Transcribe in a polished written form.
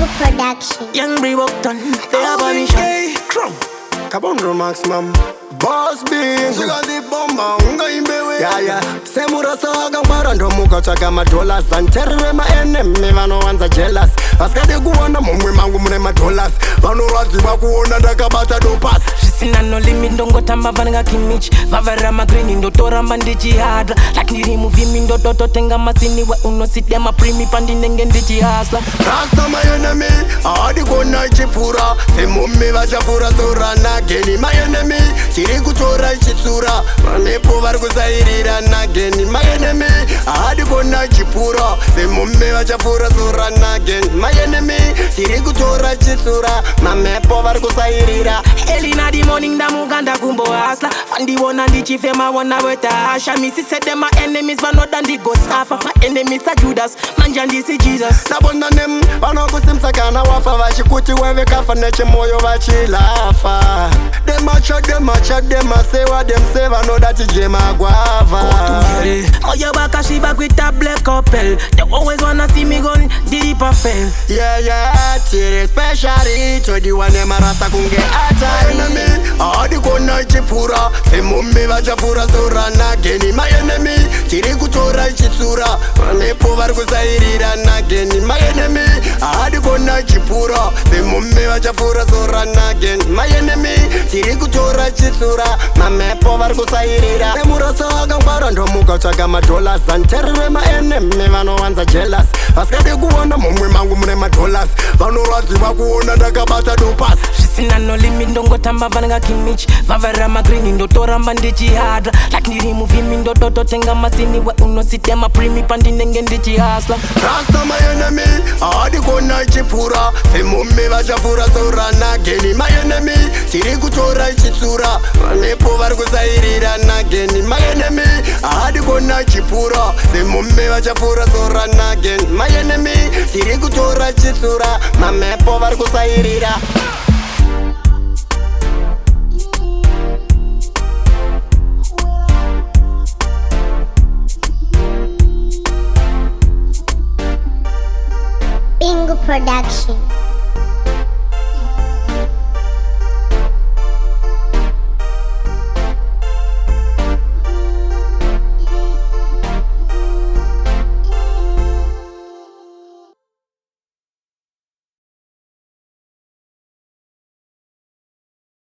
Bingo Production. Young Reebok done, they have a mission. Kabondro maximum Boss being she got the bomba unga imbewe yeah semura saga ngwara ndo mukatsvaga madollars anterere maenemy vanowanza jealous vasikade kuona mumwe mangu mune madollars vanorwadziwa kuona ndakabata dopas zvisina no limit ndongotamba vanenga kimich vavera magrini ndotoramba ndichihadra like ndiri muvimi ndotototenga masiniwe unosidya maprimi pandinenge ndichihasla rasta maenemy haadi kuona ichipfuura semumi vachapfuura zorana geni maenemy chiri kutora ichitsura vanepo vari kusairira nageni maenemy haadi kuona ichipfuura semumi vachapfuura zorana geni maenemy chiri kutora ichitsura mamepo vari kusairira early in the morning ndamuka ndakumbohasla vandiona ndichifema vona vetahasha misisede maenemies vanoda ndigosafa maenemies ajudas manje handisi jesus ndabona nem vanokusimisa kana wafa vachikuti wevekafa nechemwoyo vachilafa demasewa demse vanoda tijema gwava moyo vakasviba kuita black opel they always wanna see me going deeper fell tiri specially todiwa nemarasta kunge ataenemy haadi kuona ichipfuura semumi vachapfuura zorana geni maenemy tiri kutora ichitsura vanepo vari kusairira nageni maenemy haadi kuona ichipfuura semumi vachapfuura zorana geni maenemy tiri kutora ichitsura mamepo vari kusairira semurasa akangwara ndomukatsvaga madollars anterere maenemy vanowanza jealous vasikade kuona mumwe mangu mune madollars vanorwadziwa kuona ndakabata dopas zvisina no limit ndongotamba vanenga kimich vavera magrini ndotoramba ndichihadra like ndiri muvimi ndotototenga masiniwe unosidya maprimi pandinenge ndichihasla rasta maenemy haadi kuona ichipfuura semumi vachapfuura zorana geni maenemy chiri kutora ichitsura vanepo vari kusairira nageni maenemy haadi kuona ichipfuura semumi vachapfuura zorana geni maenemy chiri kutora ichitsura mamepo vari kusairira Bingo Production.